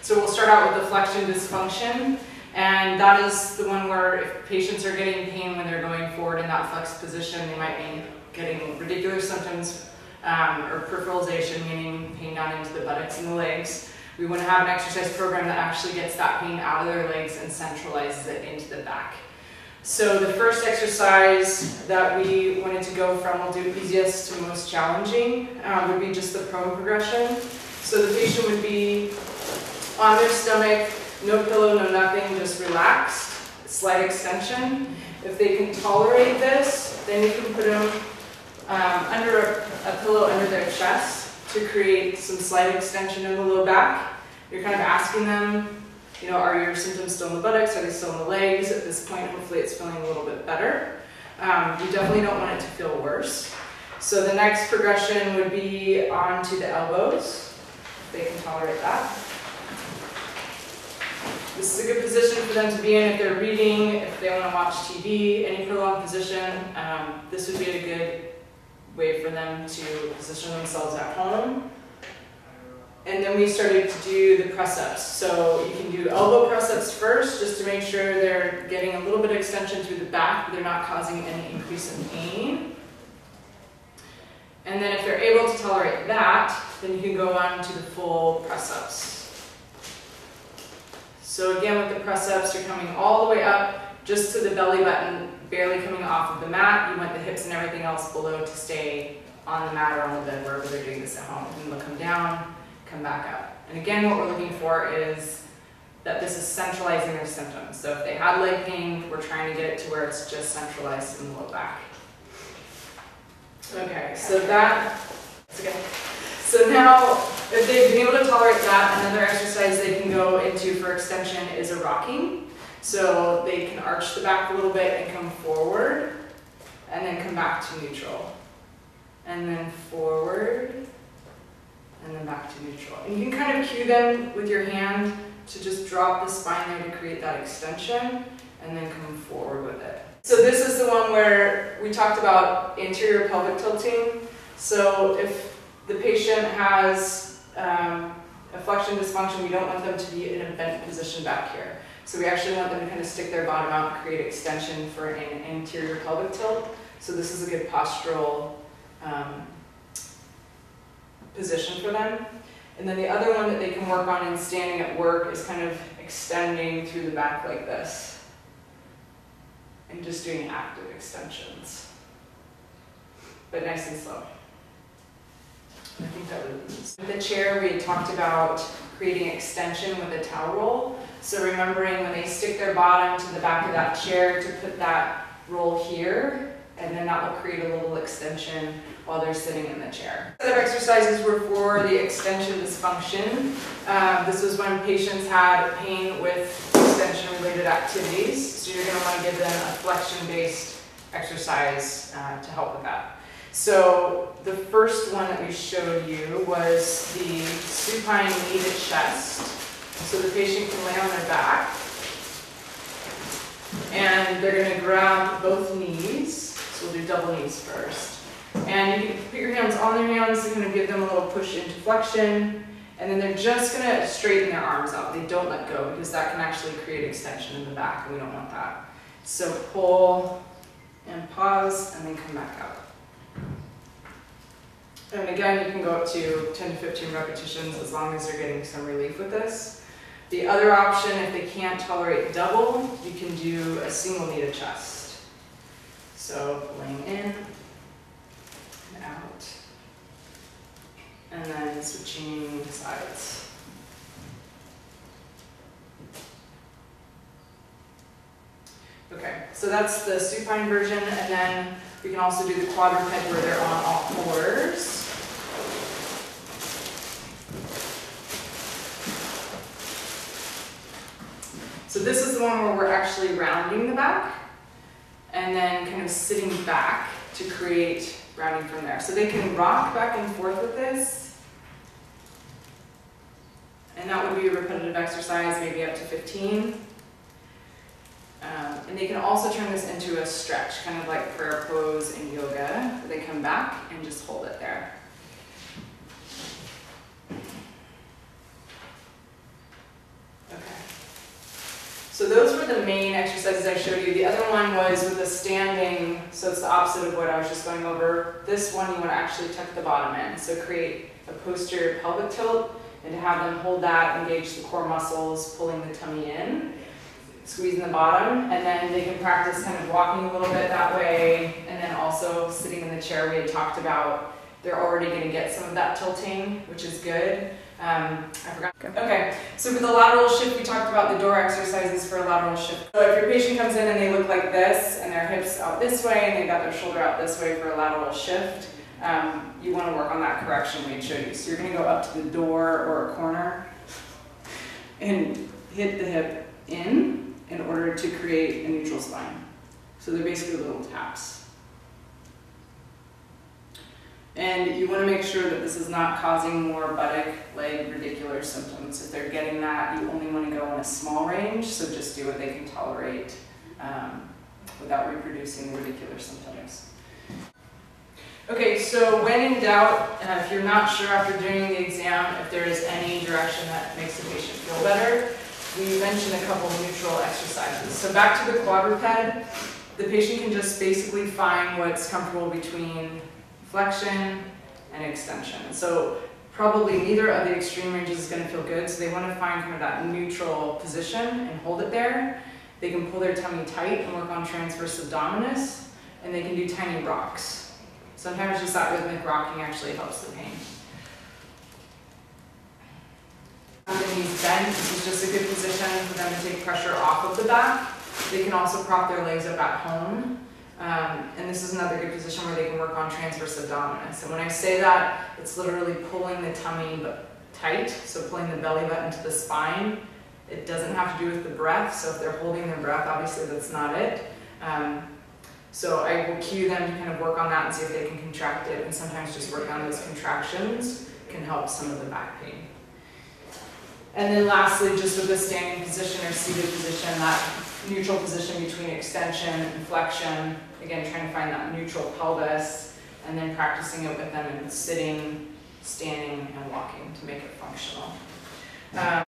So we'll start out with the flexion dysfunction, and that is the one where if patients are getting pain when they're going forward in that flexed position, they might be getting radicular symptoms or peripheralization, meaning pain down into the buttocks and the legs. We want to have an exercise program that actually gets that pain out of their legs and centralizes it into the back. So the first exercise that we wanted to go from, we'll do easiest to most challenging, would be just the prone progression. So the patient would be on their stomach, no pillow, no nothing, just relaxed, slight extension. If they can tolerate this, then you can put them under a pillow under their chest to create some slight extension in the low back. You're kind of asking them, you know, are your symptoms still in the buttocks? Are they still in the legs? At this point, hopefully it's feeling a little bit better. You definitely don't want it to feel worse. So the next progression would be onto the elbows, if they can tolerate that. This is a good position for them to be in if they're reading, if they want to watch TV, any prolonged position. This would be a good way for them to position themselves at home. And then we started to do the press-ups. So you can do elbow press-ups first, just to make sure they're getting a little bit of extension through the back, but they're not causing any increase in pain. And then if they're able to tolerate that, then you can go on to the full press-ups. So again, with the press-ups, you're coming all the way up just to the belly button, barely coming off of the mat. You want the hips and everything else below to stay on the mat or on the bed, wherever they're doing this at home. And they'll come down, come back up. And again, what we're looking for is that this is centralizing their symptoms. So if they had leg pain, we're trying to get it to where it's just centralized in the low back. Okay, so that's okay. So now, if they've been able to tolerate that, another exercise they can go into for extension is a rocking. So they can arch the back a little bit and come forward, and then come back to neutral. And then forward, and then back to neutral. And you can kind of cue them with your hand to just drop the spine there to create that extension, and then come forward with it. So this is the one where we talked about anterior pelvic tilting. So if the patient has a flexion dysfunction, we don't want them to be in a bent position back here. So we actually want them to kind of stick their bottom out and create extension for an anterior pelvic tilt. So this is a good postural position for them. And then the other one that they can work on in standing at work is kind of extending through the back like this. And just doing active extensions. But nice and slow. I think that was with the chair. We had talked about creating extension with a towel roll. So remembering when they stick their bottom to the back of that chair to put that roll here, and then that will create a little extension while they're sitting in the chair. The other exercises were for the extension dysfunction. This was when patients had pain with extension-related activities. So you're going to want to give them a flexion-based exercise to help with that. So the first one that we showed you was the supine knee to chest. So the patient can lay on their back, and they're going to grab both knees. So we'll do double knees first. And you can put your hands on their hands and kind of give them a little push into flexion. And then they're just going to straighten their arms out. They don't let go, because that can actually create extension in the back, and we don't want that. So pull and pause, and then come back out. And again, you can go up to 10 to 15 repetitions as long as they're getting some relief with this. The other option, if they can't tolerate double, you can do a single knee to chest. So laying in and out, and then switching sides. Okay, so that's the supine version, and then we can also do the quadruped where they're on all fours. So this is the one where we're actually rounding the back and then kind of sitting back to create rounding from there. So they can rock back and forth with this. And that would be a repetitive exercise, maybe up to 15. And they can also turn this into a stretch, kind of like prayer pose in yoga. They come back and just hold it there. So those were the main exercises I showed you. The other one was with the standing, so it's the opposite of what I was just going over. This one you want to actually tuck the bottom in. So create a posterior pelvic tilt, and to have them hold that, engage the core muscles, pulling the tummy in, squeezing the bottom, and then they can practice kind of walking a little bit that way, and then also sitting in the chair we had talked about. They're already going to get some of that tilting, which is good. I forgot. Okay, so for the lateral shift, we talked about the door exercises for a lateral shift. So if your patient comes in and they look like this, and their hips out this way, and they got their shoulder out this way for a lateral shift, you want to work on that correction we showed you. So you're going to go up to the door or a corner and hit the hip in order to create a neutral spine. So they're basically little taps. And you want to make sure that this is not causing more buttock, leg, radicular symptoms. If they're getting that, you only want to go in a small range, so just do what they can tolerate without reproducing the radicular symptoms. Okay, so when in doubt, if you're not sure after doing the exam if there is any direction that makes the patient feel better, we mentioned a couple neutral exercises. So back to the quadruped, the patient can just basically find what's comfortable between flexion and extension. So probably neither of the extreme ranges is going to feel good, so they want to find kind of that neutral position and hold it there. They can pull their tummy tight and work on transverse abdominis, and they can do tiny rocks. Sometimes just that rhythmic rocking actually helps the pain. The knees bent, this is just a good position for them to take pressure off of the back. They can also prop their legs up at home. And this is another good position where they can work on transverse abdominis. And when I say that, it's literally pulling the tummy tight, so pulling the belly button to the spine. It doesn't have to do with the breath, so if they're holding their breath, obviously that's not it. So I will cue them to kind of work on that and see if they can contract it, and sometimes just work on those contractions can help some of the back pain. And then lastly, just with the standing position or seated position, that neutral position between extension and flexion, again, trying to find that neutral pelvis, and then practicing it with them in sitting, standing, and walking to make it functional.